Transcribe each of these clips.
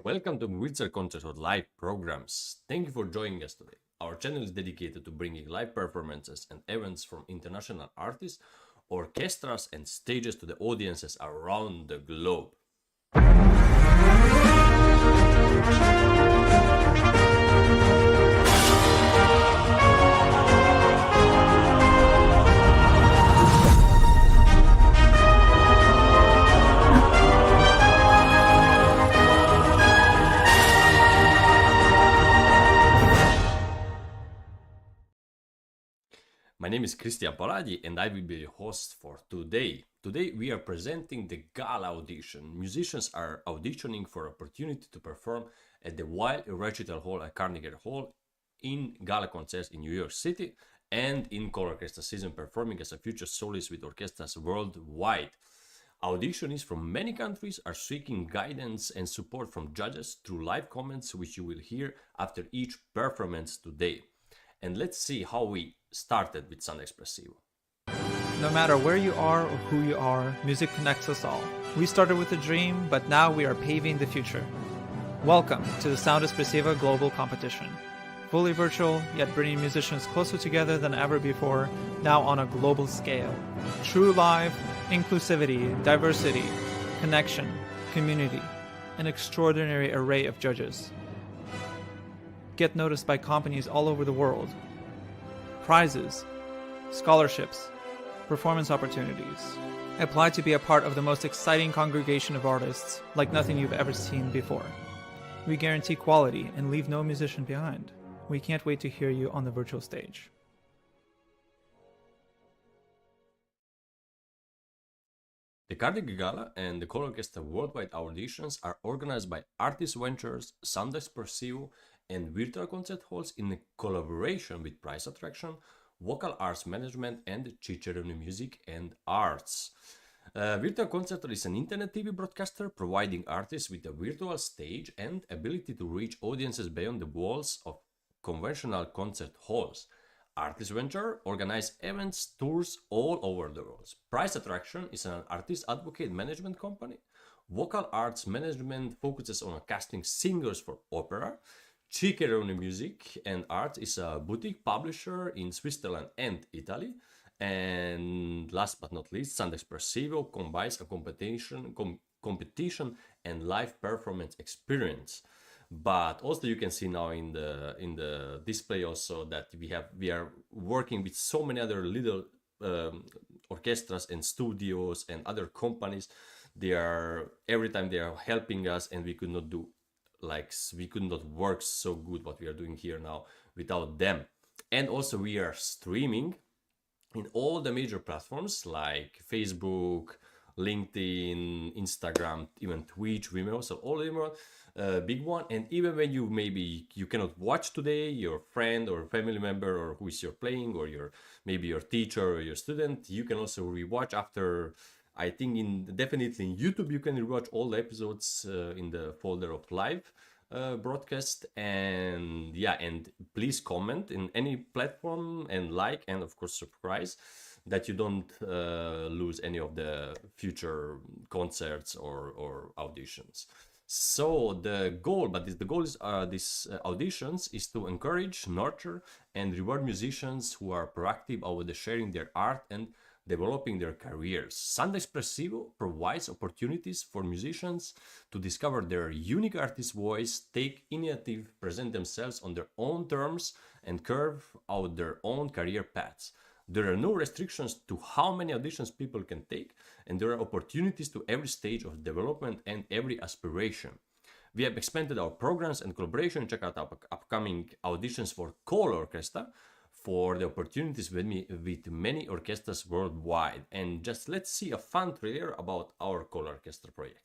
welcome to Witzer Concert or live programs. Thank you for joining us today. Our channel is dedicated to bringing live performances and events from international artists, orchestras and stages to the audiences around the globe. My name is Krisztian Palagyi and I will be your host for today. Today we are presenting the Gala audition. Musicians are auditioning for opportunity to perform at the Weill Recital Hall at Carnegie Hall in Gala concerts in New York City and in Choral Orchestra season performing as a future soloist with orchestras worldwide. Auditionees from many countries are seeking guidance and support from judges through live comments which you will hear after each performance today. And let's see how we started with Sound Espressivo. No matter where you are or who you are, music connects us all. We started with a dream, but now we are paving the future. Welcome to the Sound Espressivo Global Competition. Fully virtual, yet bringing musicians closer together than ever before, now on a global scale. True live, inclusivity, diversity, connection, community, an extraordinary array of judges. Get noticed by companies all over the world. Prizes, scholarships, performance opportunities. Apply to be a part of the most exciting congregation of artists like nothing you've ever seen before. We guarantee quality and leave no musician behind. We can't wait to hear you on the virtual stage. The Carnegie Gala and the Choral Orchestra Worldwide auditions are organized by Artist Ventures, Sound Espressivo, and virtual concert halls in collaboration with Prize Attraction, Vocal Arts Management, and Cicerone Music and Arts. Virtual Concert is an internet TV broadcaster providing artists with a virtual stage and ability to reach audiences beyond the walls of conventional concert halls. Artist Venture organizes events, tours all over the world. Prize Attraction is an artist advocate management company. Vocal Arts Management focuses on casting singers for opera. Cicerone Music and Art is a boutique publisher in Switzerland and Italy. And last but not least, Sound Espressivo combines a competition and live performance experience. But also you can see now in the display also that we are working with so many other little orchestras and studios and other companies. Every time they are helping us, and we could not work so good what we are doing here now without them. And also we are streaming in all the major platforms like Facebook, LinkedIn, Instagram, even Twitch, Vimeo, so all of them big one. And even when you cannot watch today, your friend or family member or who is you're playing, or maybe your teacher or your student, you can also rewatch after. I think definitely in YouTube you can rewatch all the episodes in the folder of live broadcast. And please comment in any platform and like, and of course subscribe, that you don't lose any of the future concerts or auditions. So the goal is these auditions is to encourage, nurture, and reward musicians who are proactive about sharing their art and developing their careers. Sound Espressivo provides opportunities for musicians to discover their unique artist voice, take initiative, present themselves on their own terms, and carve out their own career paths. There are no restrictions to how many auditions people can take, and there are opportunities to every stage of development and every aspiration. We have expanded our programs and collaboration. Check out our upcoming auditions for choral orchestra for the opportunities with many orchestras worldwide. And just let's see a fun trailer about our choral orchestra project.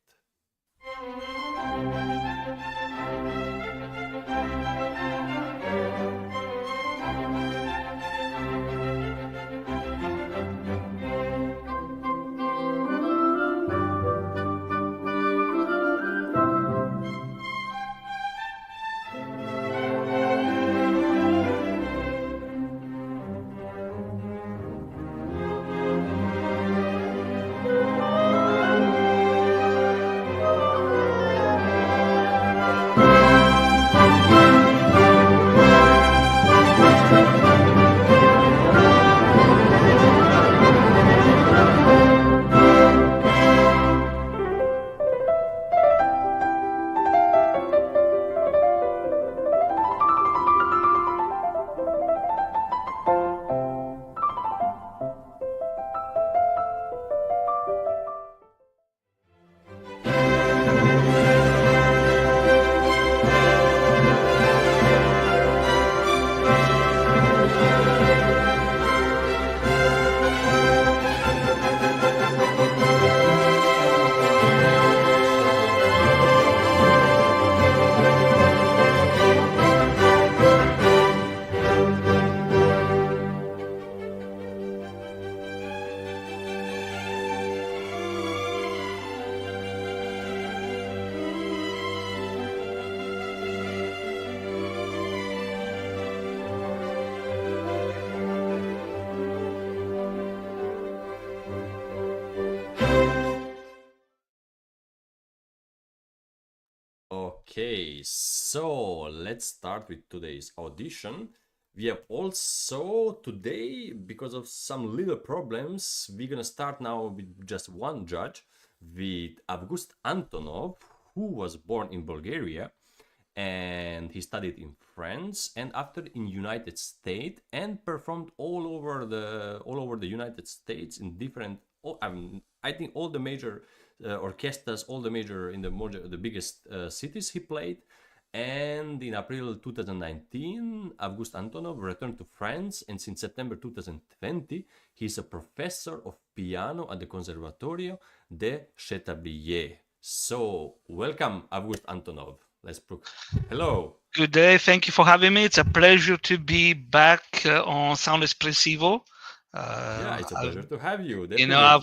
Okay, so let's start with today's audition. We have also today, because of some little problems, we're gonna start now with just one judge, with Avguste Antonov, who was born in Bulgaria, and he studied in France and after in United States and performed all over the United States in different. I think all the major orchestras, all the major in the biggest cities he played. And in April 2019, Avguste Antonov returned to France, and since September 2020, he's a professor of piano at the Conservatoire de Châteaubriand. So, welcome, Avguste Antonov. Hello. Good day. Thank you for having me. It's a pleasure to be back on Sound Espressivo. Yeah, it's a pleasure to have you. Definitely. You know,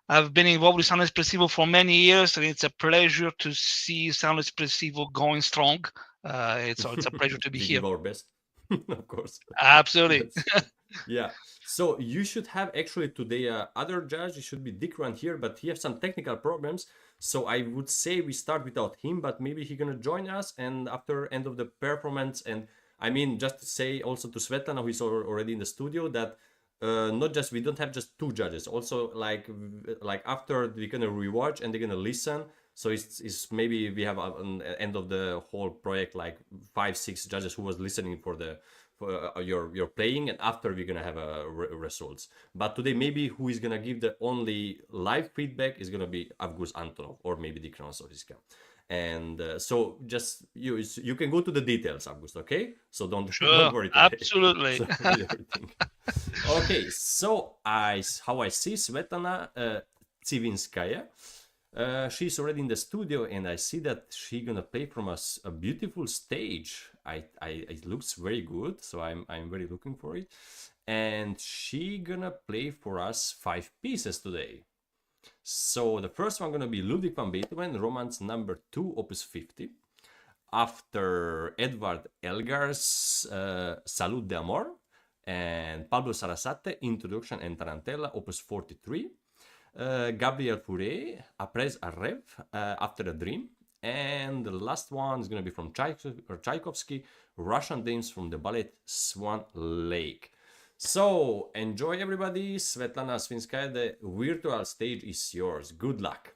I've been involved with Sound Espressivo for many years, and it's a pleasure to see Sound Espressivo going strong. It's a pleasure to be we here. give our best, of course. Absolutely. Yeah. So you should have actually today other judge. It should be Dikran here, but he has some technical problems. So I would say we start without him, but maybe he's gonna join us. And after end of the performance, and I mean, just to say also to Svetlana, who is already in the studio, that not just we don't have just two judges. Also, like after we're gonna rewatch and they're gonna listen. So it's maybe we have an end of the whole project like 5-6 judges who was listening for your playing, and after we're gonna have results. But today maybe who is gonna give the only live feedback is gonna be Avguste Antonov or maybe Dikran Soriska. And so just you can go to the details, Avguste, okay? So don't worry today. Absolutely. Okay, so how I see Svetlana Tsivinskaya. She's already in the studio, and I see that she's gonna play from a beautiful stage. It looks very good, so I'm very looking for it. And she gonna play for us 5 pieces today. So the first one gonna be Ludwig van Beethoven, Romance number 2, Opus 50. After Edvard Elgar's Salute d'Amor, and Pablo Sarasate, Introduction and Tarantella, Opus 43. Gabriel Faure, Après, rêve, After a Dream. And the last one is going to be from Tchaikovsky, Russian Dames from the ballet Swan Lake. So, enjoy everybody. Svetlana Tsivinskaya, the virtual stage is yours. Good luck.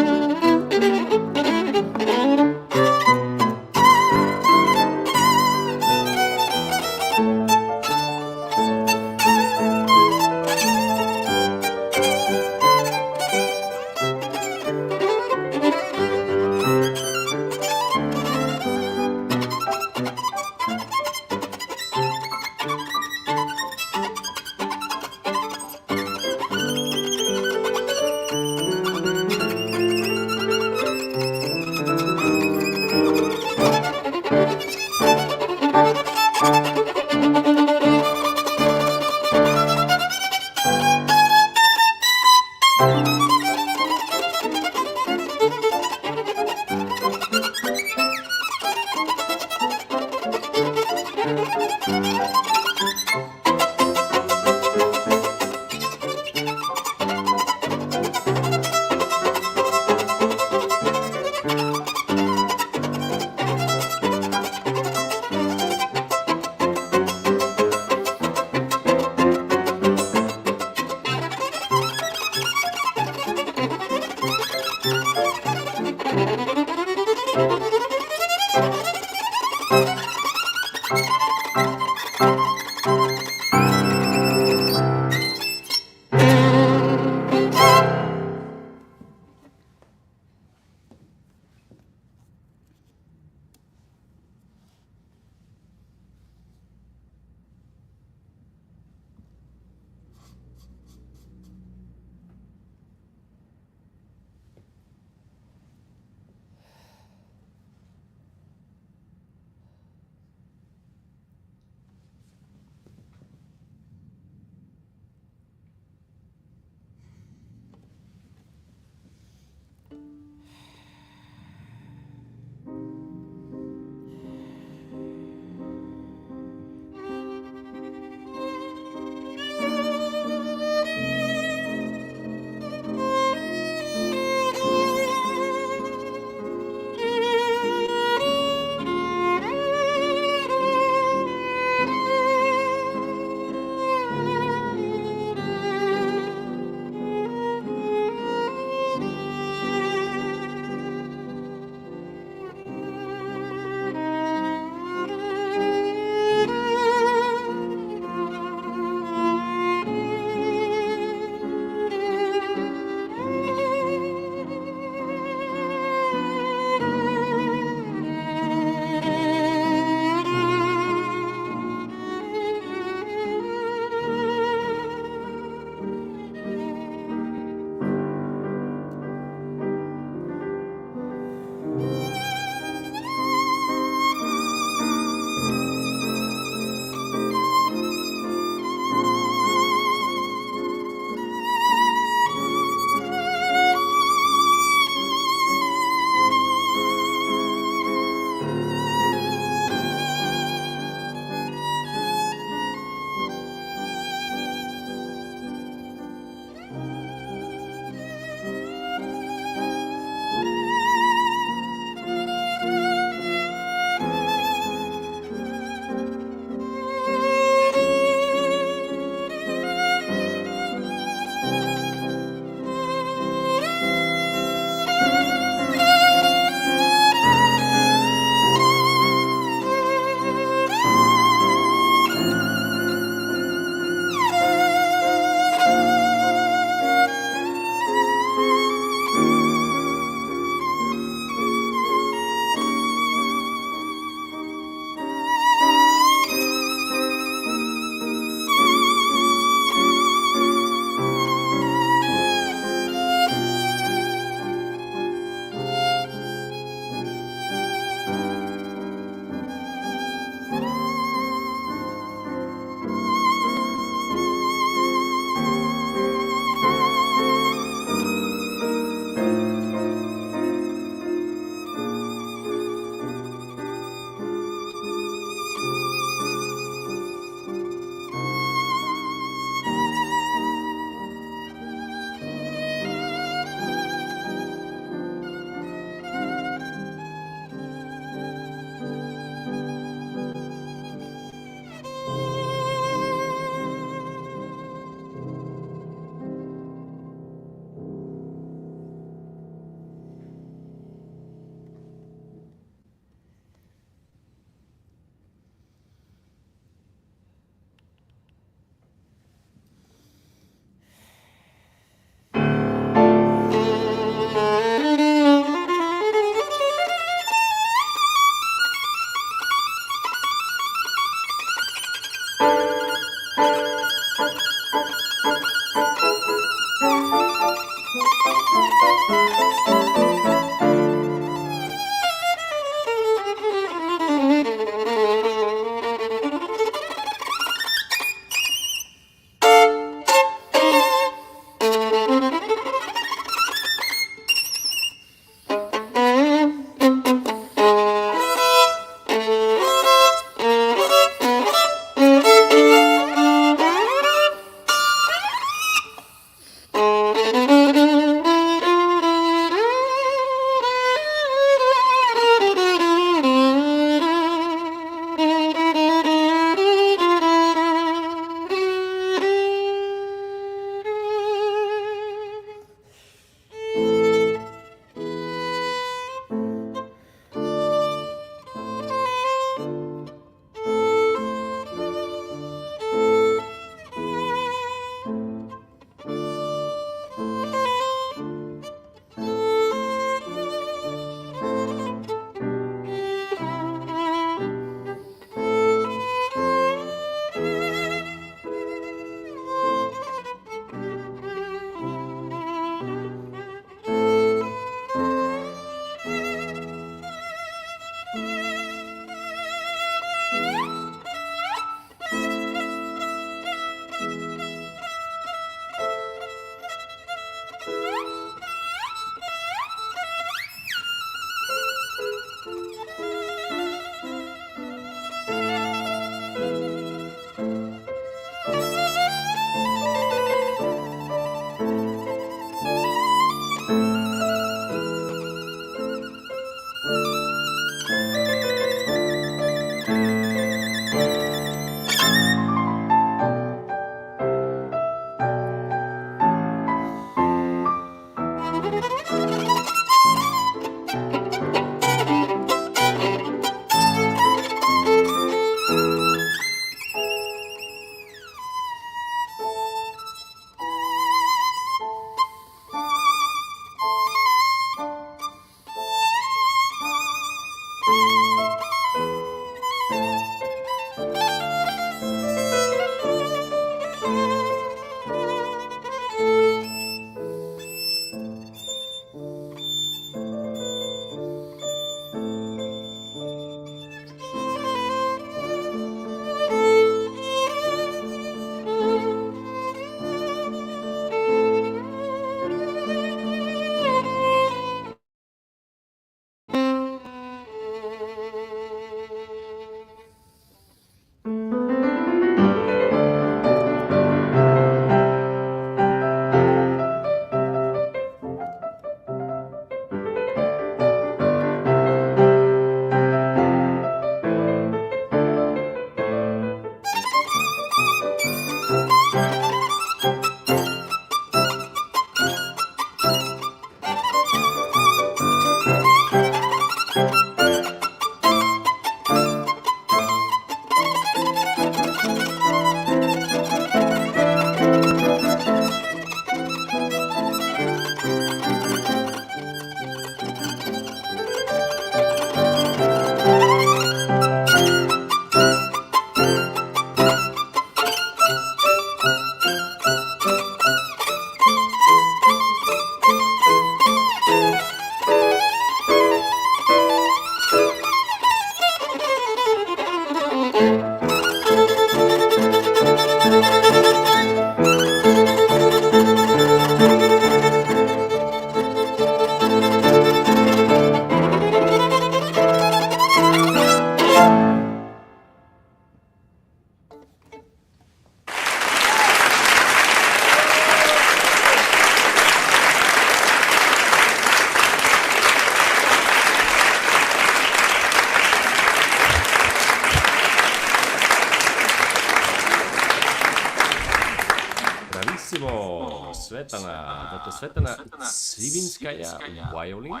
Espressivo, Svetlana, Dr. Svetlana Tsivinskaya, violin.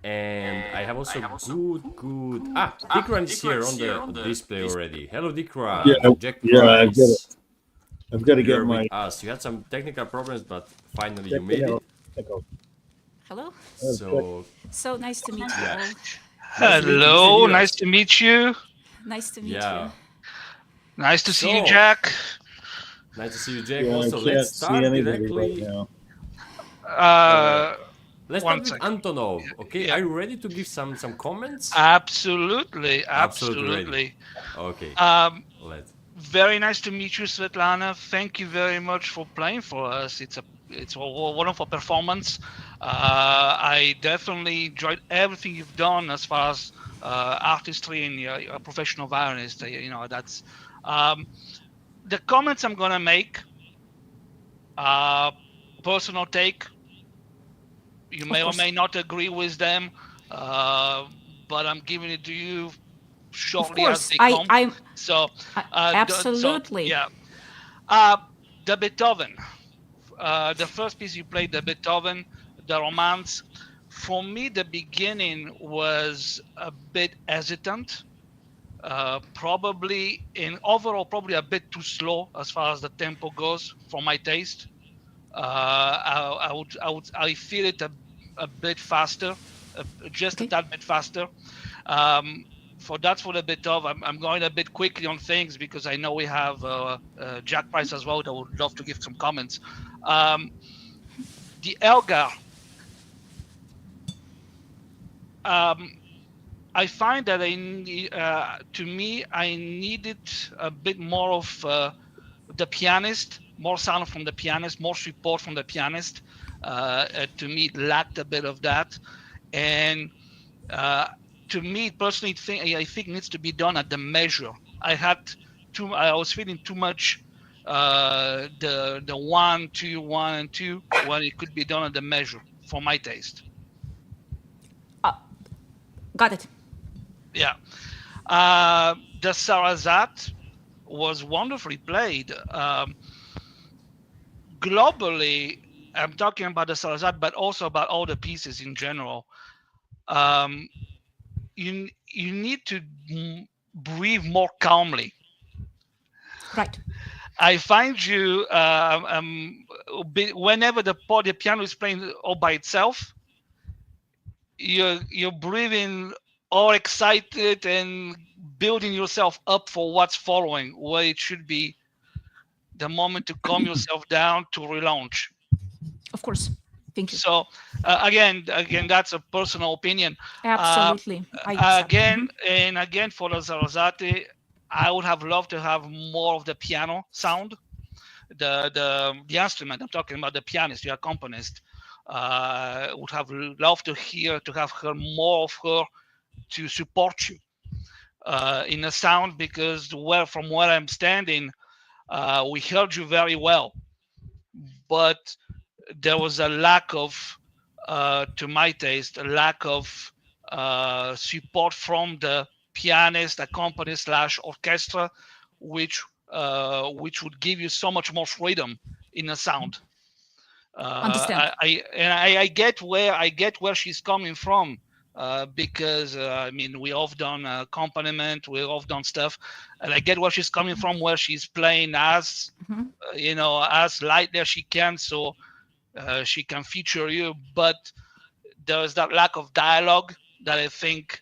And I have also good. Dikran is here on the display already. Hello, Dikran. Jack Price. I've got to get You're my. with us. You had some technical problems, but finally you made it. Hello. So Nice to meet you all. Hello, nice to meet you. Nice to meet you. Nice to see you, Jack. Nice to see you, Jack. Yeah, also, I let's can't start see anybody directly. right now. Let's start with Antonov. Okay, are you ready to give some comments? Absolutely. Ready. Okay. Let's. Very nice to meet you, Svetlana. Thank you very much for playing for us. It's a wonderful performance. I definitely enjoyed everything you've done as far as artistry and your professional violinist. That's the comments I'm gonna make. Personal take. You may or may not agree with them, but I'm giving it to you shortly as they come. Absolutely. The Beethoven. The first piece you played, the Beethoven, the Romance. For me, the beginning was a bit hesitant. Probably a bit too slow as far as the tempo goes for my taste. I feel it a bit faster, just a tad bit faster. For the Beethoven, I'm going a bit quickly on things because I know we have Jack Price as well that would love to give some comments. The Elgar. I find that I needed a bit more of the pianist, more sound from the pianist, more support from the pianist. To me, it lacked a bit of that, and to me personally, I think it needs to be done at the measure. I was feeling too much the 1, 2, 1, and 2 when it could be done at the measure for my taste. Got it. Yeah. The Sarasate was wonderfully played. Globally, I'm talking about the Sarasate, but also about all the pieces in general. You need to breathe more calmly. Right. I find you whenever the piano is playing all by itself, you're breathing all excited and building yourself up for what's following, where it should be the moment to calm yourself down to relaunch. Of course. Thank you. So again, that's a personal opinion. Absolutely. Again for the Sarasate, I would have loved to have more of the piano sound. The instrument, I'm talking about the pianist, the accompanist. Would have loved to have her more of her to support you in the sound, because from where I'm standing, we heard you very well, but there was a lack of, to my taste, a lack of support from the pianist, accompanist / orchestra, which would give you so much more freedom in the sound. Understand. I get where she's coming from, because we all done accompaniment, we all done stuff, and I get where she's coming from, where she's playing as as lightly as she can, so she can feature you, but there's that lack of dialogue that I think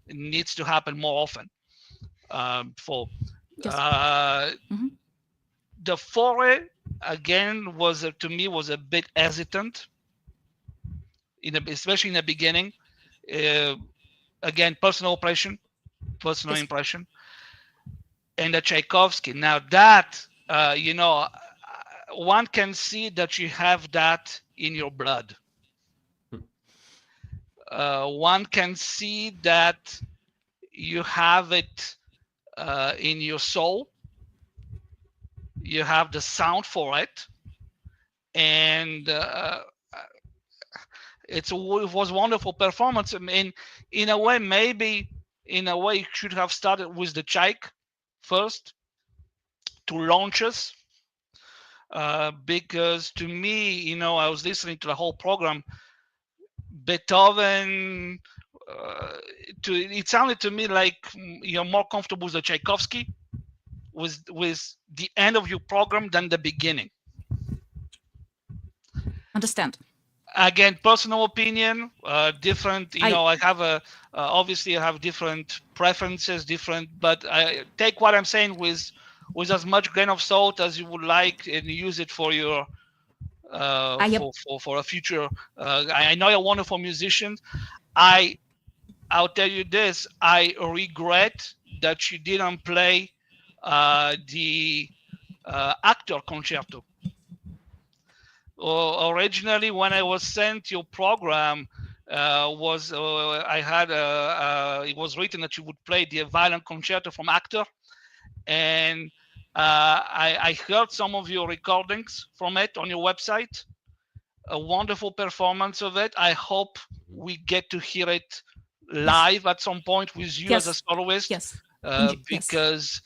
needs to happen more often. The Faure again was to me a bit hesitant, especially in the beginning. Again, personal impression, and the Tchaikovsky. Now that one can see that you have that in your blood. One can see that you have it in your soul. You have the sound for it, and it was a wonderful performance. In a way, you should have started with the Tchaik first to launch us. because to me, I was listening to the whole program. Beethoven, it sounded to me like you're more comfortable with the Tchaikovsky, with the end of your program than the beginning. Understand. Again, personal opinion, different. I have obviously I have different preferences, but I take what I'm saying with as much grain of salt as you would like, and use it for your for a future. I know you're a wonderful musician. I'll tell you this: I regret that you didn't play the actor concerto. Originally, when I was sent your program, it was written that you would play the violin concerto from Actor, and I heard some of your recordings from it on your website. A wonderful performance of it. I hope we get to hear it live at some point with you as a soloist. Yes. Because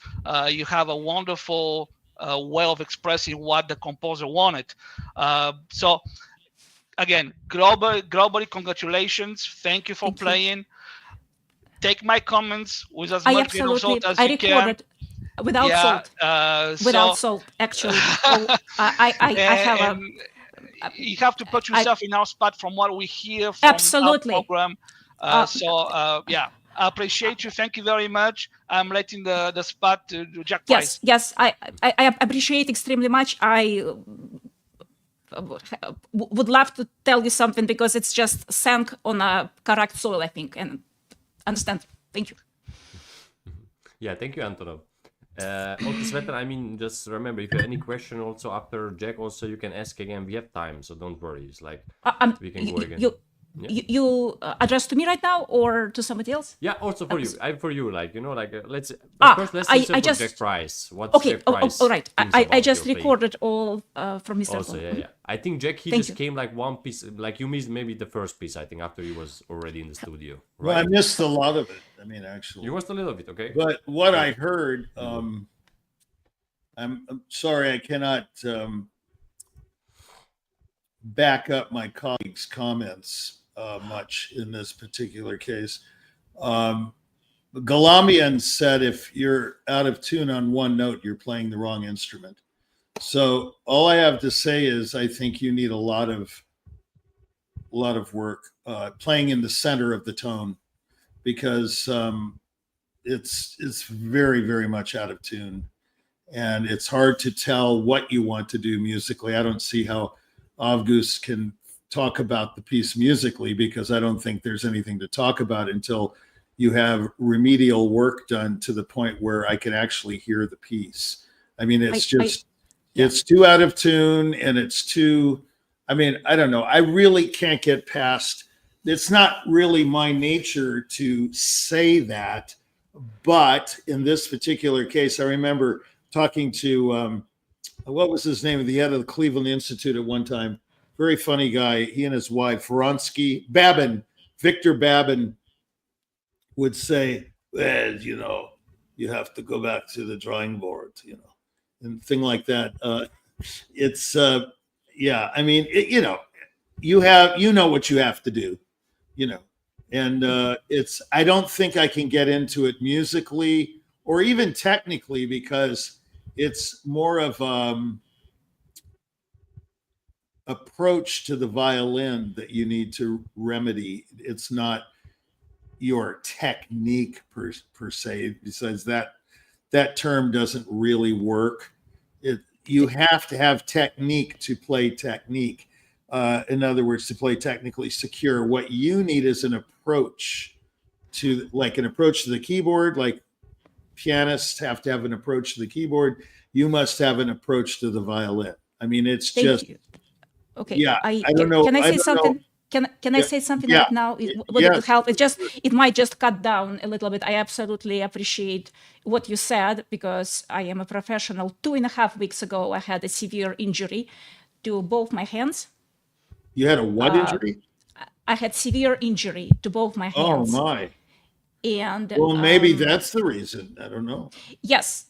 you have a wonderful way of expressing what the composer wanted. So again, globally, congratulations. Thank you for playing. Take my comments with as much grain of salt as you can. I recorded without salt. Without salt, actually. I have you have to put yourself in our spot from what we hear from absolutely. Our program. I appreciate you. Thank you very much. I'm letting the spot to Jack Price. Yes, I appreciate extremely much. I would love to tell you something because it's just sank on a correct soil, I think, and understand. Thank you. Yeah, thank you, Antonov. Okay, Svetlana, I mean, just remember, if you have any question also after Jack, also you can ask again. We have time, so don't worry. It's like we can go again. You address to me right now or to somebody else? Yeah, also for you. I'm for you. Like, let's first let's listen to Jack Price. What's okay. Jack Price? All right. I just recorded all from Mr. Also, yeah. I think Jack came like one piece. Like you missed maybe the first piece. I think after he was already in the studio. Right? Well, I missed a lot of it. I mean, actually, you missed a little bit. Okay. But what I heard, I'm sorry, I cannot back up my colleagues' comments much in this particular case. Galamian said if you're out of tune on one note, you're playing the wrong instrument. So all I have to say is I think you need a lot of work playing in the center of the tone, because it's very, very much out of tune, and it's hard to tell what you want to do musically. I don't see how Avguste can talk about the piece musically, because I don't think there's anything to talk about until you have remedial work done to the point where I can actually hear the piece. I mean, it's it's too out of tune, and it's too, I mean, I don't know. I really can't get past, it's not really my nature to say that, but in this particular case, I remember talking to, what was his name, the head of the Cleveland Institute at one time, very funny guy, he and his wife, Victor Babin would say, well, you have to go back to the drawing board, and thing like that. It's, I mean, you know what you have to do, and it's, I don't think I can get into it musically or even technically, because it's more of approach to the violin that you need to remedy. It's not your technique per se. Besides that term doesn't really work. You have to have technique to play technique. In other words, to play technically secure. What you need is an approach to the keyboard. Like pianists have to have an approach to the keyboard. You must have an approach to the violin. I mean, it's just. Okay. Yeah. I don't know. Can I say something? Can I say something right now? Would it help? It might just cut down a little bit. I absolutely appreciate what you said, because I am a professional. 2.5 weeks ago, I had a severe injury to both my hands. You had a what injury? I had severe injury to both my hands. Oh my. And well, maybe that's the reason. I don't know. Yes.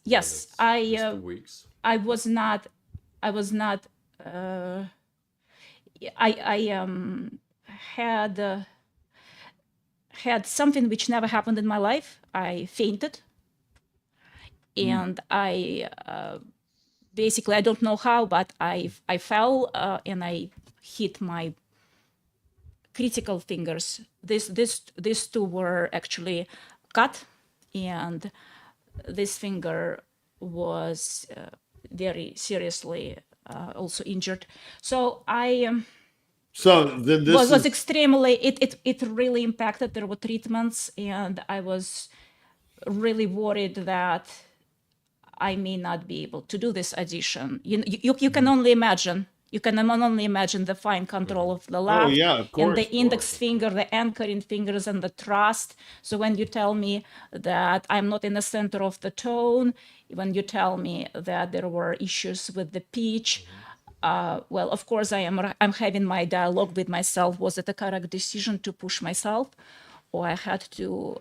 I I was not. I had something which never happened in my life. I fainted, and I basically, I don't know how, but I fell and I hit my critical fingers. These two were actually cut, and this finger was very seriously also injured. So I So then this was extremely, it really impacted. There were treatments, and I was really worried that I may not be able to do this audition. You can only imagine. You can only imagine the fine control of the left, of course, and the index finger, the anchoring fingers, and the thrust. So when you tell me that I'm not in the center of the tone, when you tell me that there were issues with the pitch, well, of course, I'm having my dialogue with myself. Was it a correct decision to push myself, or I had to?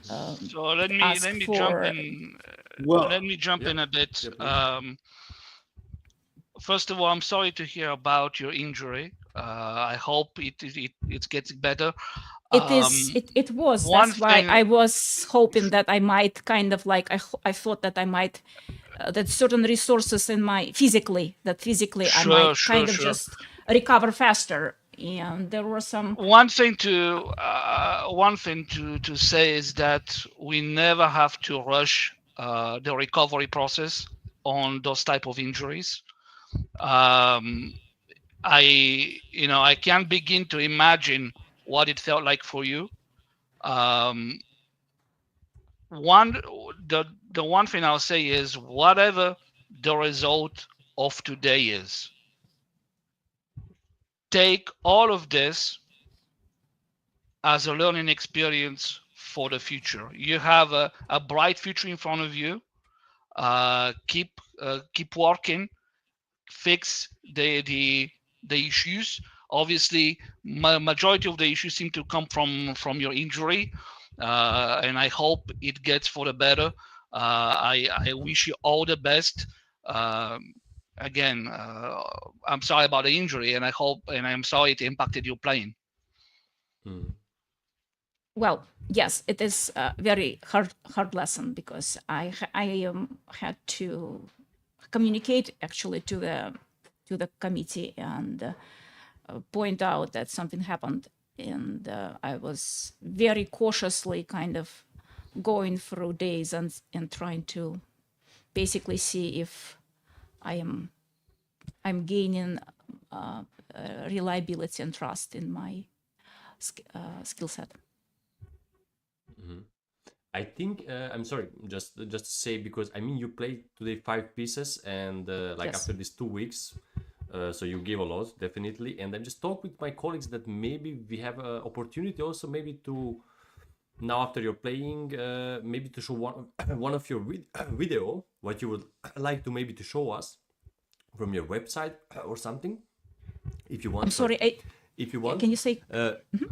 So let me jump in. Let me jump in a bit. First of all, I'm sorry to hear about your injury. I hope it gets better. It was. That's why I was hoping that I might kind of like I thought that I might that certain resources in my physically I might kind of just recover faster. And there were some. One thing to say is that we never have to rush the recovery process on those type of injuries. I can't begin to imagine what it felt like for you. The one thing I'll say is whatever the result of today is, take all of this as a learning experience for the future. You have a bright future in front of you. Keep working, fix the issues. Obviously, majority of the issues seem to come from your injury, and I hope it gets for the better. I wish you all the best. Again, I'm sorry about the injury, and I'm sorry it impacted your playing. Well, yes, it is a very hard lesson, because I had to communicate actually to the committee and point out that something happened, and I was very cautiously kind of going through days and trying to basically see if I'm gaining reliability and trust in my skill set. I think I'm sorry, just to say, because I mean you played today 5 pieces, and like Yes. after these 2 weeks, so you gave a lot definitely. And I just talked with my colleagues that maybe we have an opportunity also maybe to now after you're playing, maybe to show one of your video, what you would like to maybe to show us from your website or something, if you want. I'm sorry. If you want, can you say?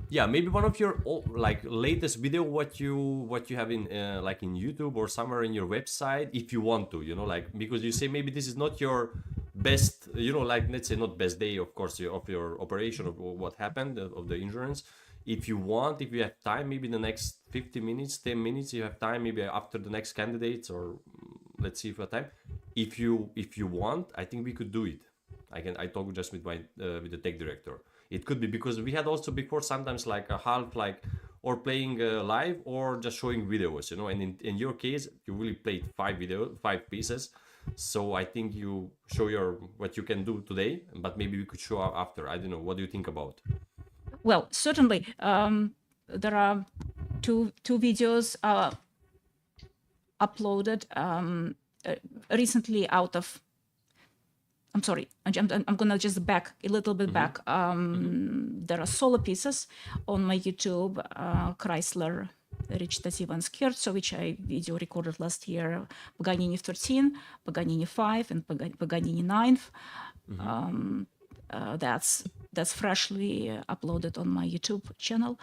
Yeah, maybe one of your like latest video, what you have in like in YouTube or somewhere in your website, if you want to, like, because you say maybe this is not your best, like, let's say not best day, of course, of your operation of what happened of the insurance. If you want, if you have time, maybe the next 50 minutes, 10 minutes, you have time, maybe after the next candidates, or let's see if you have time. If you want, I think we could do it. I talk just with my with the tech director. It could be, because we had also before sometimes like a half, like, or playing live or just showing videos, and in your case you really played 5 pieces. So I think you show what you can do today, but maybe we could show after. I don't know, what do you think about? Well, certainly there are two videos uploaded recently out of. I'm sorry, I'm gonna just back a little bit back. There are solo pieces on my YouTube, Chrysler Recital Tsivinskaya, which I video recorded last year, Paganini 13, Paganini 5, and Paganini 9. That's freshly uploaded on my YouTube channel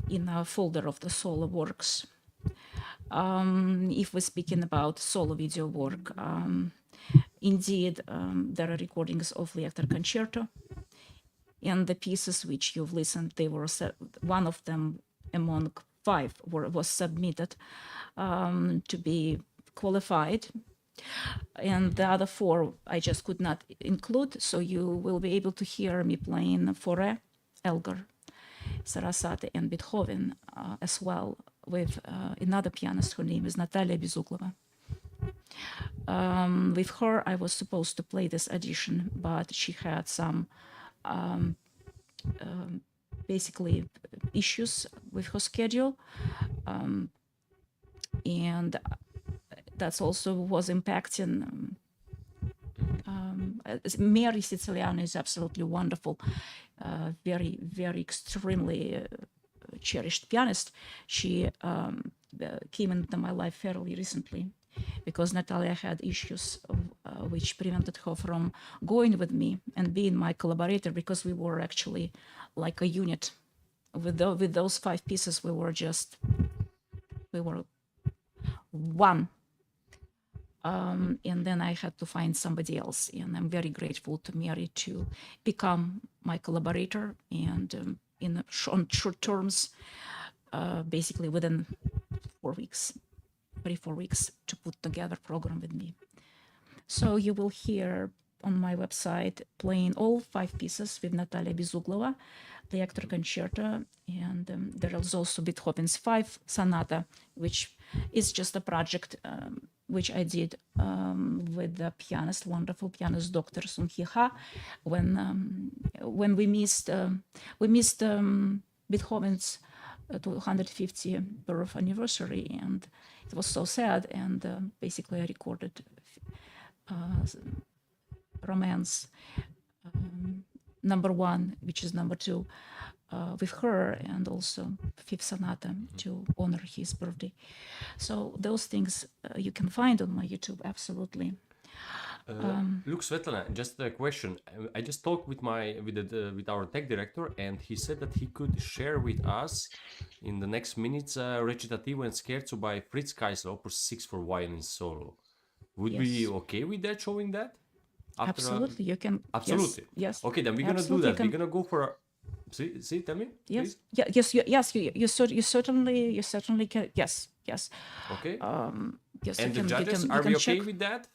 in a folder of the solo works. If we're speaking about solo video work, indeed, there are recordings of Lecter Concerto, and the pieces which you've listened, they were one of them among 5 was submitted to be qualified, and the other 4 I just could not include. So you will be able to hear me playing Faure, Elgar, Sarasate, and Beethoven as well with another pianist. Her name is Natalia Bezuglova. With her, I was supposed to play this audition, but she had some basically issues with her schedule, and that's also was impacting. Mary Siciliano is absolutely wonderful, very, very extremely cherished pianist. She came into my life fairly recently because Natalia had issues which prevented her from going with me and being my collaborator, because we were actually like a unit. With those 5 pieces, we were one. And then I had to find somebody else, and I'm very grateful to Mary to become my collaborator, and on short terms, basically within 4 weeks, 3-4 weeks, to put together a program with me. So you will hear on my website playing all 5 pieces with Natalia Bezuglova, the Lecter Concerto, and there is also Beethoven's 5 Sonata, which is just a project which I did with the pianist, wonderful pianist Dr. Sung Hee Ha, when we missed Beethoven's 250th birth anniversary, and it was so sad. And basically, I recorded Romance number 1, which is number 2, with her, and also 5th Sonata to honor his birthday. So those things you can find on my YouTube, absolutely. Look, Svetlana, just a question. I just talked with our tech director, and he said that he could share with us in the next minutes recitativo and scherzo by Fritz Kreisler, Opus 6 for violin solo. Would we be okay with that, showing that? Absolutely, you can. Absolutely. Yes. Okay, then we're gonna do that. We're gonna go for a. See, tell me. Yes. Please. Yes. You certainly can. Yes. Okay. Yes. And the judges, are we okay with that?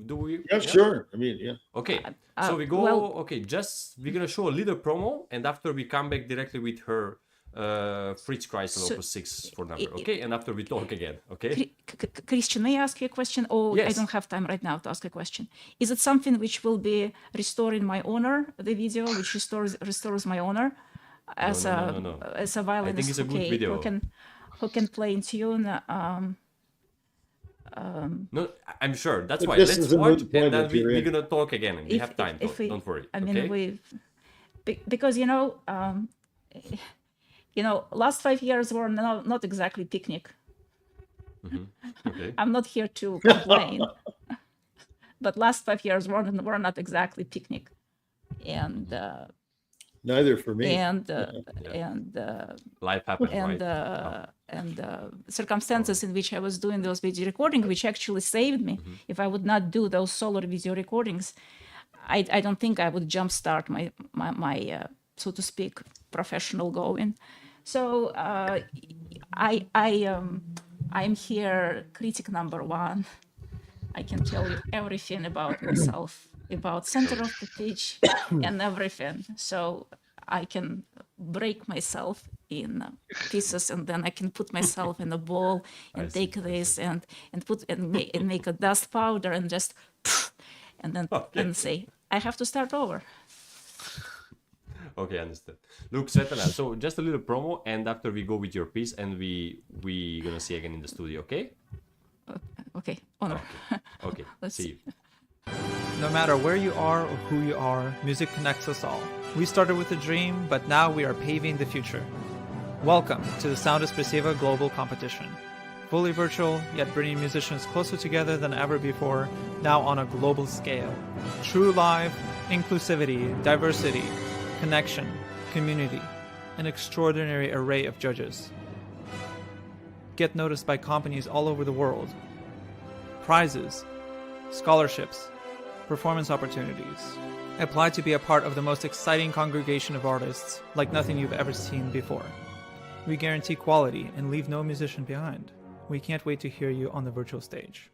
Do we? Yeah, sure. I mean, yeah. Okay. So we go. Well, okay, just we're gonna show a little promo, and after we come back directly with her Fritz Kreisler Opus 6 for number. Okay, and after we talk again. Okay. Krisztian, may I ask you a question? Oh, yes. I don't have time right now to ask a question. Is it something which will be restoring my honor? The video which restores my honor as no. as a violinist. I think it's a good video. Who can play in tune? No, I'm sure. That's But why. this Let's is a watch, moot point and then if you're we're in. gonna talk again. And we have time. Don't worry. I mean, okay? because last 5 years were not exactly picnic. Okay. I'm not here to complain, but last 5 years were not exactly picnic, and Neither for me. and Life happens, right? and circumstances in which I was doing those video recordings, which actually saved me. If I would not do those solo video recordings, I don't think I would jumpstart my so to speak professional going. So I'm here, critic number 1. I can tell you everything about myself, about center of the pitch and everything. So I can break myself in pieces, and then I can put myself in a ball and take this and make a dust powder and just and then and say I have to start over. Okay, understood. Look, Svetlana, so just a little promo, and after we go with your piece, and we gonna see again in the studio, okay? Okay, honor. Okay, Let's see you. No matter where you are or who you are, music connects us all. We started with a dream, but now we are paving the future. Welcome to the Sound Espressivo Global Competition. Fully virtual, yet bringing musicians closer together than ever before, now on a global scale. True live, inclusivity, diversity, connection, community, an extraordinary array of judges. get noticed by companies all over the world. Prizes, scholarships, performance opportunities. Apply to be a part of the most exciting congregation of artists like nothing you've ever seen before. We guarantee quality and leave no musician behind. We can't wait to hear you on the virtual stage.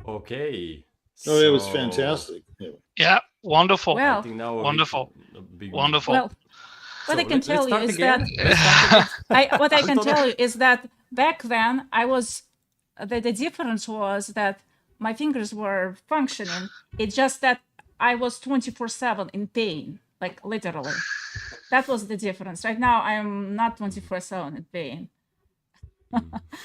Okay. Oh, it was So, fantastic. Yeah. Yeah, wonderful. I Well, think now Wonderful. a big Wonderful. well, what I can let's tell you start is again. that Let's start again. what I can Antonov. tell you is that back then I was the difference was that my fingers were functioning. It's just that I was 24/7 in pain, like literally. That was the difference. Right now I'm not 24/7 in pain.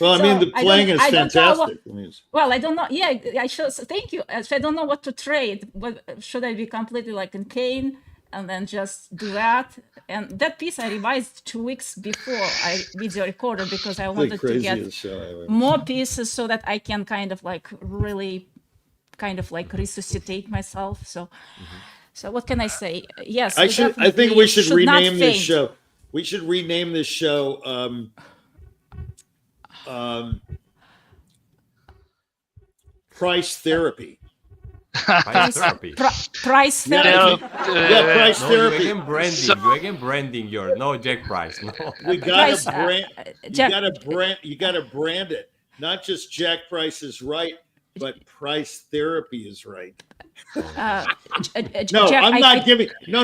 Well, I mean, the I playing don't- is I don't know what- fantastic. I mean, Well, I don't know. Yeah, I should. Thank you. I don't know what to trade. But should I be completely like in pain and then just do that? And that piece I revised 2 weeks before I video recorded because I the wanted to get craziest show ever. more pieces so that I can kind of like really kind of like resuscitate myself. So what can I say? Yes, I think we should not rename this faint. show. We should rename this show Price Therapy. Price therapy. Price Yeah, therapy. Yeah, Price No, Therapy. you again branding. You again branding your no Jack Price. No. We Price, gotta brand. You Jack- gotta brand it. Not just Jack Price is right, but Price Therapy is right. No, Jack, I'm not giving. No,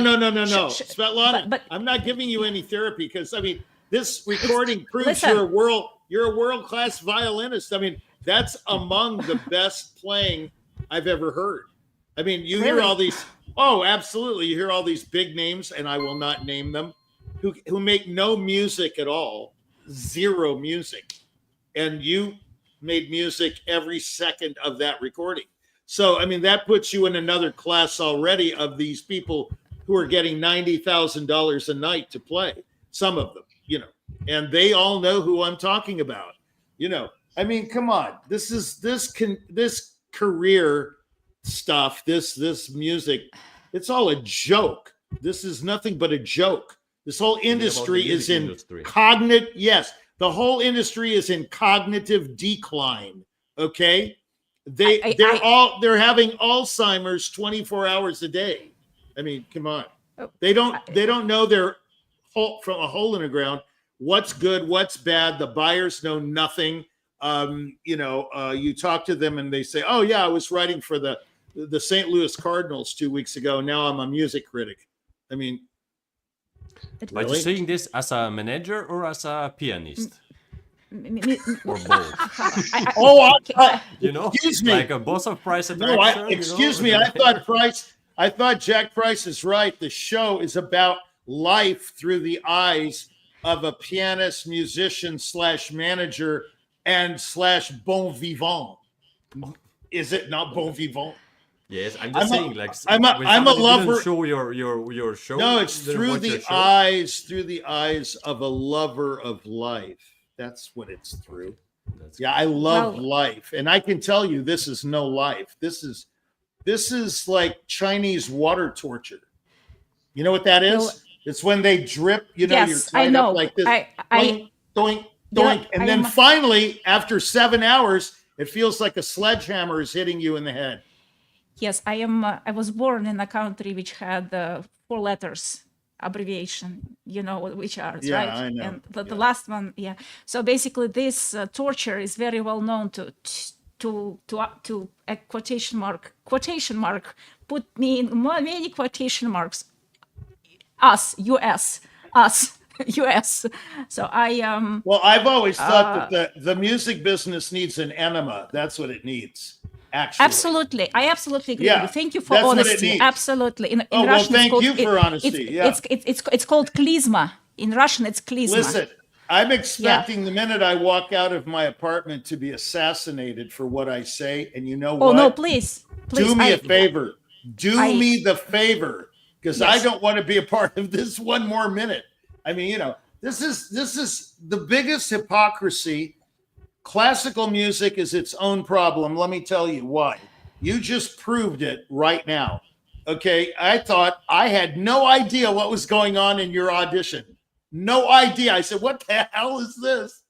Sh- Svetlana. but- I'm not giving you any therapy because I mean this recording proves listen. you're a world-class violinist. I mean that's among the best playing I've ever heard. I mean you hear Really? all these. Oh, absolutely. You hear all these big names, and I will not name them, who make no music at all, zero music, and you made music every second of that recording. So, I mean, that puts you in another class already of these people who are getting $90,000 a night to play. Some of them, and they all know who I'm talking about. I mean, come on, this career stuff, this music, it's all a joke. This is nothing but a joke. This whole industry is in cognitive. Yes, the whole industry is in cognitive decline. Okay. They're having Alzheimer's 24 hours a day. I mean, come on. They don't know their from a hole in the ground. What's good, what's bad. The buyers know nothing. You talk to them and they say, "Oh yeah, I was writing for the St. Louis Cardinals 2 weeks ago. Now I'm a music critic." I mean, But really? you're saying this as a manager or as a pianist? Or both? Excuse me. Like a boss of Price and No, Director, excuse me. I thought Jack Price is right. The show is about life through the eyes of a pianist, musician / manager and / bon vivant. Is it not bon vivant? Yes, I'm just saying. Like, I'm a when somebody lover. didn't show your show. No, it's didn't through watch the your show. through the eyes of a lover of life. That's what it's through. Yeah, I love life, and I can tell you, this is no life. This is like Chinese water torture. You know what that is? It's when they drip. You're Yes, tied I know. up like this. I Doink, Yeah, and I then am- finally, after 7 hours, it feels like a sledgehammer is hitting you in the head. Yes, I am. I was born in a country which had 4 letters abbreviation. You know which are Yeah, right. I know. And the last one, yeah. So basically, this torture is very well known to a quotation mark. Put me in many quotation marks. Us, U.S. Us. U.S. So I Well, I've always thought that the music business needs an enema. That's what it needs. Actually, absolutely, I absolutely agree. Yeah, with you. Thank you for that's what it honesty. needs. Absolutely. In well, Russian, thank it's called, you for honesty. Yeah. It's called klizma. In Russian, it's klizma. Listen, I'm expecting the minute I walk out of my apartment to be assassinated for what I say, and you know what? Oh no, please, Do me a favor. Do I- me the favor, because Yes. I don't want to be a part of this one more minute. I mean, this is the biggest hypocrisy. Classical music is its own problem. Let me tell you why. You just proved it right now. Okay, I thought I had no idea what was going on in your audition. No idea. I said, what the hell is this?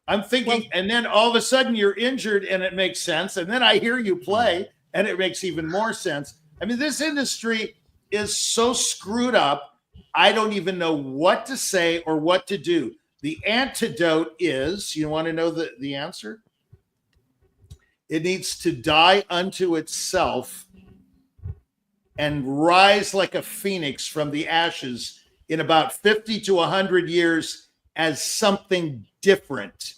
I'm thinking, and then all of a sudden you're injured and it makes sense. And then I hear you play and it makes even more sense. I mean, this industry is so screwed up. I don't even know what to say or what to do. The antidote is, you want to know the answer? It needs to die unto itself and rise like a phoenix from the ashes in about 50 to 100 years as something different.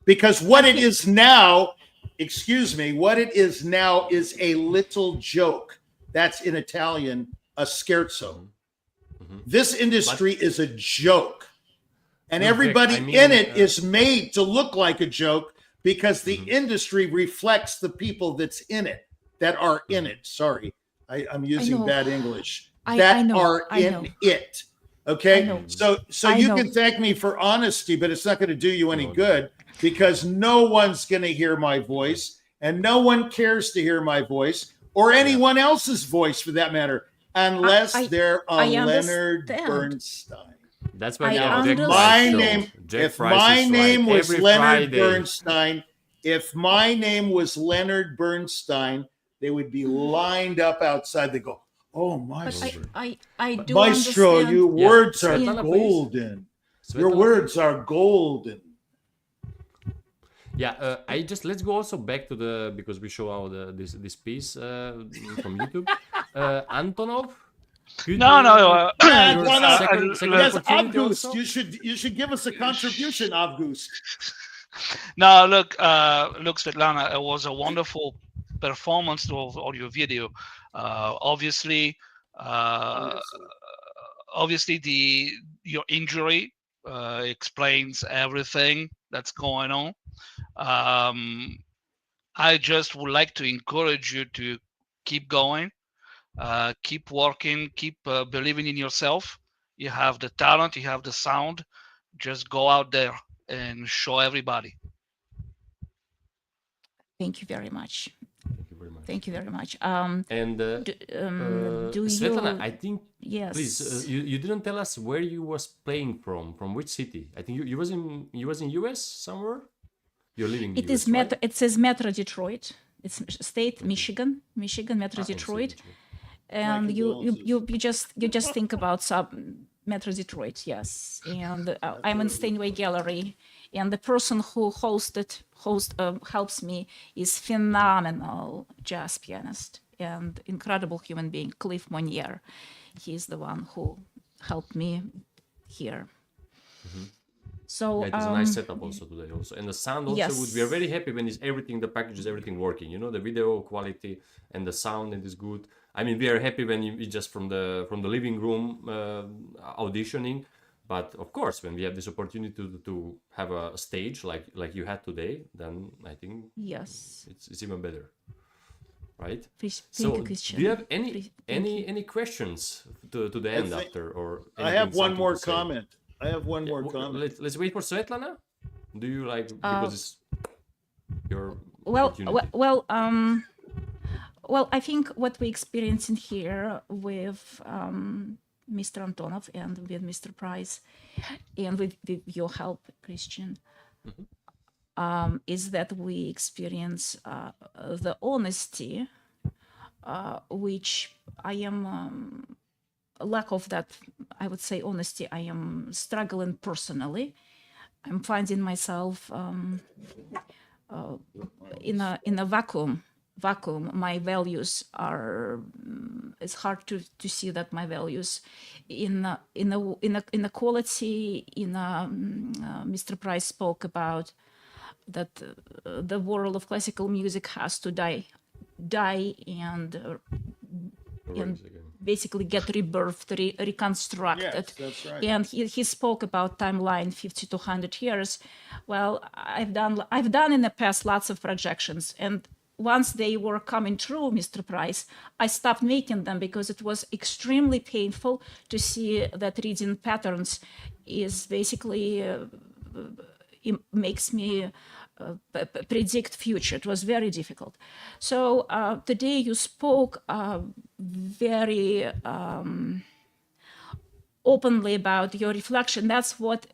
Because what it is now, what it is now is a little joke. That's in Italian, a scherzo. This industry is a joke. And everybody in it is made to look like a joke because the industry reflects the people that's in it, that are in it. Sorry, I'm using bad English. That are in it. Okay? So you can thank me for honesty, but it's not going to do you any good because no one's going to hear my voice and no one cares to hear my voice or anyone else's voice for that matter, unless they're a Leonard Bernstein. That's why if my name was Leonard Bernstein, they would be lined up outside. They go, "Oh, Maestro, I do Maestro, understand. your words are Svetlana, golden. Svetlana, Your words are golden." Yeah, let's go also back to because we show this piece from YouTube. Antonov. No. Yes, Avguste, you should give us a contribution, Avguste. No, look, Svetlana, it was a wonderful performance of audio video. Obviously, your injury explains everything that's going on. I just would like to encourage you to keep going. Keep working, keep believing in yourself. You have the talent, you have the sound. Just go out there and show everybody. Thank you very much. Thank you very much. Svetlana, I think, yes. Please, you didn't tell us where you was playing from which city. I think you was in US somewhere. You're living in US, right? It says Metro Detroit. It's state Michigan, Metro Detroit. And you just think about Metro Detroit, yes. And I'm in Steinway Gallery, and the person who helps me is phenomenal jazz pianist and incredible human being, Cliff Monier. He's the one who helped me here. So it is a nice setup also today also, and the sound also. Yes. We are very happy when the package is everything working. You know, the video quality and the sound is good. I mean, we are happy when you just from the living room auditioning, but of course, when we have this opportunity to have a stage like you had today, then I think yes, it's even better, right? Thank you, Krisztian. Do you have any questions to the end after or? I have one more comment. Let's wait for Svetlana. Do you like because it's your Well, I think what we're experiencing here with Mr. Antonov and with Mr. Price and with your help, Krisztian, is that we experience the honesty, which I am, lack of that, I would say honesty, I am struggling personally. I'm finding myself in a vacuum. My values are, it's hard to see that my values in a quality Mr. Price spoke about that the world of classical music has to die and basically get rebirthed, reconstructed. Yes, that's right. And he spoke about timeline 50 to 100 years. Well, I've done in the past lots of projections, and once they were coming true, Mr. Price, I stopped making them because it was extremely painful to see that reading patterns is basically it makes me predict future. It was very difficult. So today you spoke very openly about your reflection. That's what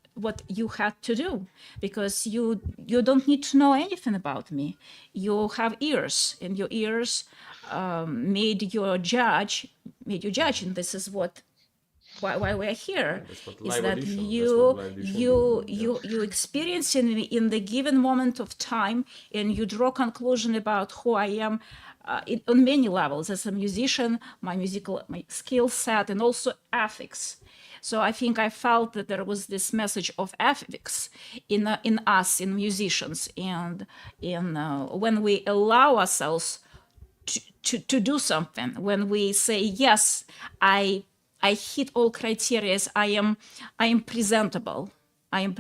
you had to do, because you don't need to know anything about me. You have ears, and your ears made you judge, and this is what why we're here That's what is live that audition- that's you what live audition do, you experience in the given moment of time, and you draw conclusion about who I am on many levels as a musician, my skill set, and also ethics. So I think I felt that there was this message of ethics in us, in musicians, and when we allow ourselves to do something, when we say yes, I hit all criteria, I am presentable, and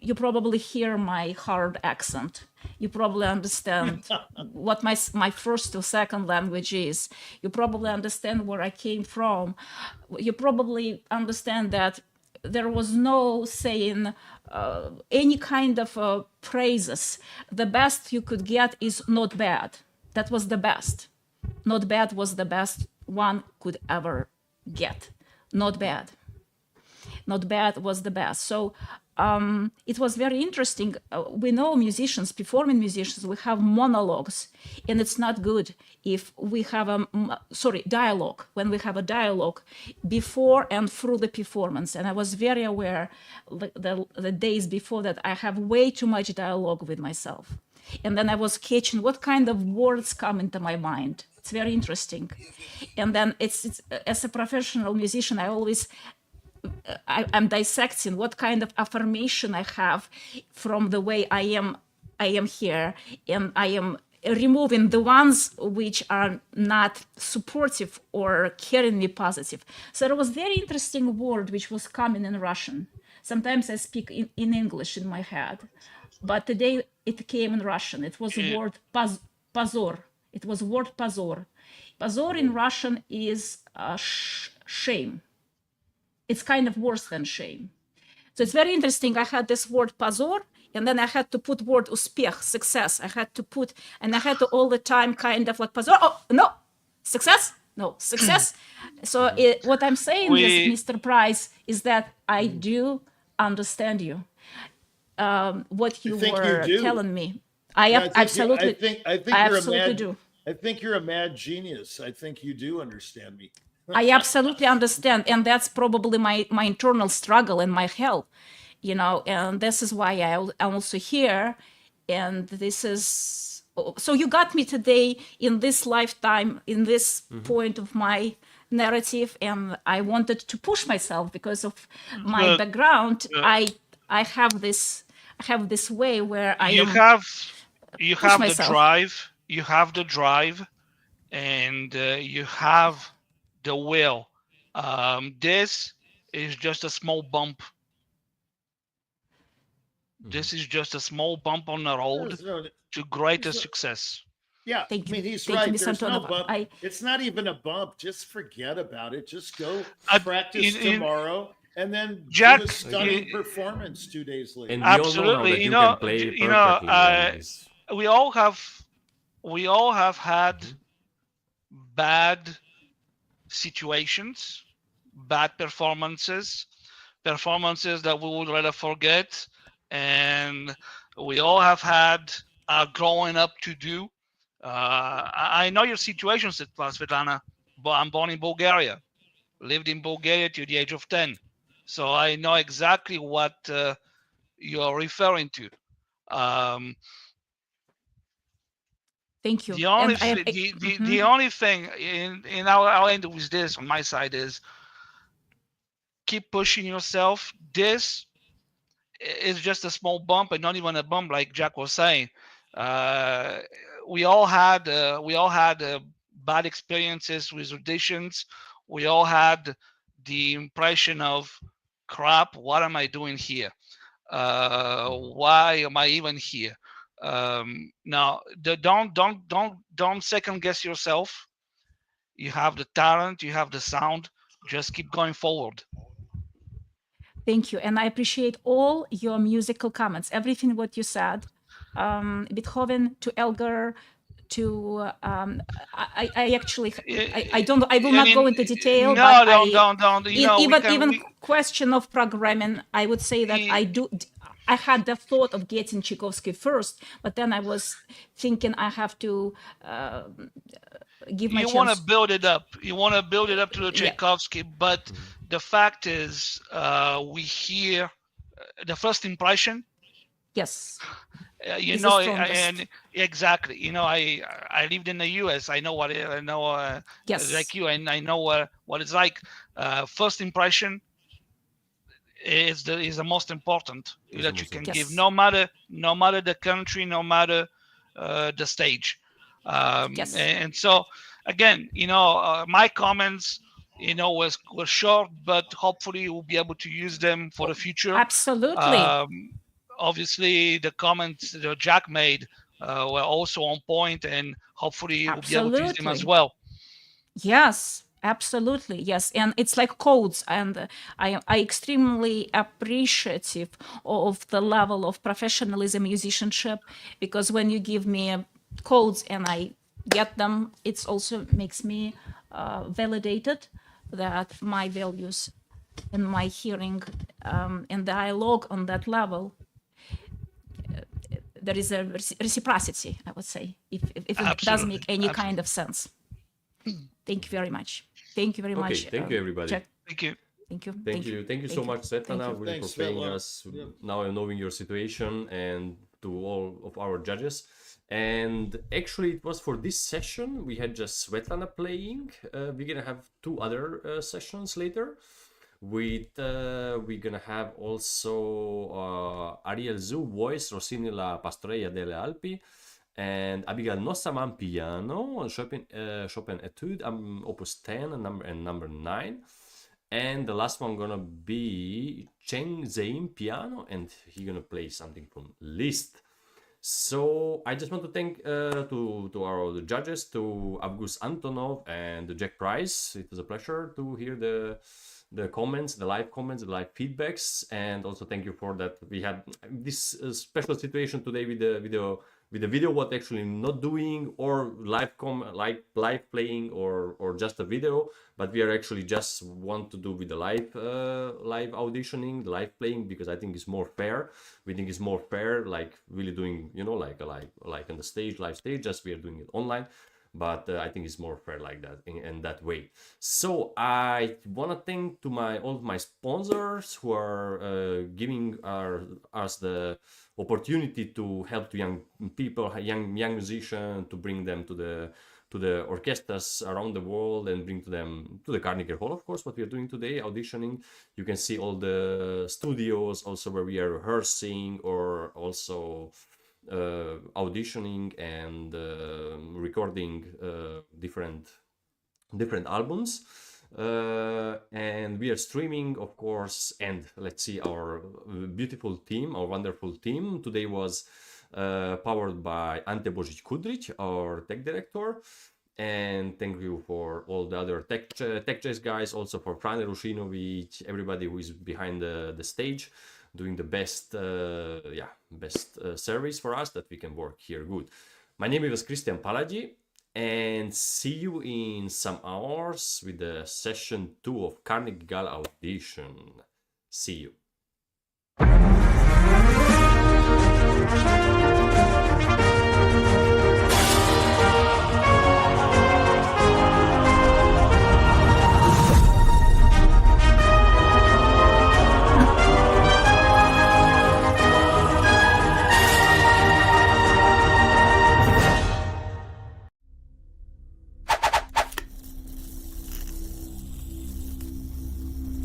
you probably hear my hard accent. You probably understand what my first or second language is. You probably understand where I came from. You probably understand that there was no saying any kind of praises. The best you could get is not bad. That was the best. Not bad was the best one could ever get. Not bad. Not bad was the best. So it was very interesting. We know musicians, performing musicians, we have monologues, and it's not good if we have dialogue, when we have a dialogue before and through the performance. And I was very aware the days before that I have way too much dialogue with myself. And then I was catching what kind of words come into my mind. It's very interesting. And then it's as a professional musician, I'm dissecting what kind of affirmation I have from the way I am here, and I am removing the ones which are not supportive or carrying me positive. So there was very interesting word which was coming in Russian. Sometimes I speak in English in my head, but today it came in Russian. It was the word позор. It was word позор. Позор in Russian is shame. It's kind of worse than shame. So it's very interesting. I had this word позор, and then I had to put word успех, success. I had to all the time kind of like позор. Oh, no, success? No, success. So what I'm saying is, Mr. Price, is that I do understand you. What you were telling me. I absolutely do. I think you're a mad genius. I think you do understand me. I absolutely understand, and that's probably my internal struggle and my hell, and this is why I'm also here, and this is, so you got me today in this lifetime, in this point of my narrative, and I wanted to push myself because of my background. I have this way where you have the drive, and you have the will. This is just a small bump. This is just a small bump on the road to greater success. Yeah, Thank you. He's Thank right. you, There's no Antonov. bump. It's not even a bump. Just forget about it. Just go practice tomorrow, and then Jack, do a stunning performance 2 days later. And absolutely, you can play we all have had bad situations, bad performances that we would rather forget, and we all have had growing up to do. I know your situation, Svetlana, but I'm born in Bulgaria, lived in Bulgaria till the age of 10, so I know exactly what you're referring to. Thank you. The only thing in I'll end with this on my side is keep pushing yourself. This is just a small bump, and not even a bump, like Jack was saying. We all had bad experiences with auditions. We all had the impression of, crap, what am I doing here? Why am I even here? Now, don't second guess yourself. You have the talent, you have the sound. Just keep going forward. Thank you, and I appreciate all your musical comments. Everything what you said, Beethoven to Elgar to I will not go into detail. No, but don't. Even question of programming, I would say that I had the thought of getting Tchaikovsky first, but then I was thinking I have to give my You chance. want to build it up. You want to build it up to the Yeah. Tchaikovsky, but the fact is, we hear the first impression. Yes. You Is the know, strongest. and exactly. You know, I lived in the U.S. I know what I know. Yes. Like you, and I know what it's like. First impression is the most important Is that the you most can important. give, Yes. no matter the country, no matter the stage. Yes. And so again, you know, my comments, you know, were short, but hopefully we'll be able to use them for the future. Absolutely. Obviously, the comments that Jack made were also on point, and hopefully we'll be able to use them as Absolutely. well. Yes, absolutely. Yes. And it's like codes. And I extremely appreciative of the level of professionalism, musicianship, because when you give me codes and I get them, it also makes me validated that my values and my hearing and dialogue on that level, there is a reciprocity, I would say, if it does Absolutely. make any Absolutely. kind of sense. Thank you very much. Thank you very much. Okay, thank you, everybody. Jack. Thank you. Thank you. Thank you. Thank you so much, Svetlana, really Thanks, for playing Svetlana. us Yep. now knowing your situation, and to all of our judges. And actually, it was for this session. We had just Svetlana playing. We're gonna have 2 other sessions later. We're gonna have also Ariel Zu voice, Rossini la Pastoria delle Alpi, and Abigail Nossaman piano on Chopin Etude, Opus 10 and number 9. And the last one gonna be Chen Zain piano, and he gonna play something from Liszt. So I just want to thank to our judges, to Avguste Antonov and Jack Price. It was a pleasure to hear the comments, the live comments, the live feedbacks, and also thank you for that. We had this special situation today with the video, what actually not doing, or live playing, or just a video, but we are actually just want to do with the live auditioning, the live playing, because I think it's more fair. We think it's more fair, like really doing, you know, like on the stage, live stage, just we are doing it online. But I think it's more fair like that, in that way. So I want to thank to all of my sponsors who are giving us the opportunity to help to young people, young musicians, to bring them to the orchestras around the world, and bring to them to the Carnegie Hall, of course, what we are doing today, auditioning. You can see all the studios also where we are rehearsing, or also auditioning and recording different albums, and we are streaming, of course. And let's see, our beautiful team, our wonderful team today was powered by Ante Božić-Kudrić, our tech director. And thank you for all the other tech jazz guys, also for Frane Rushinovic, everybody who is behind the stage, doing the best service for us, that we can work here good. My name is Krisztian Palagyi, and see you in some hours with the session 2 of Carnegie Gala audition. See you.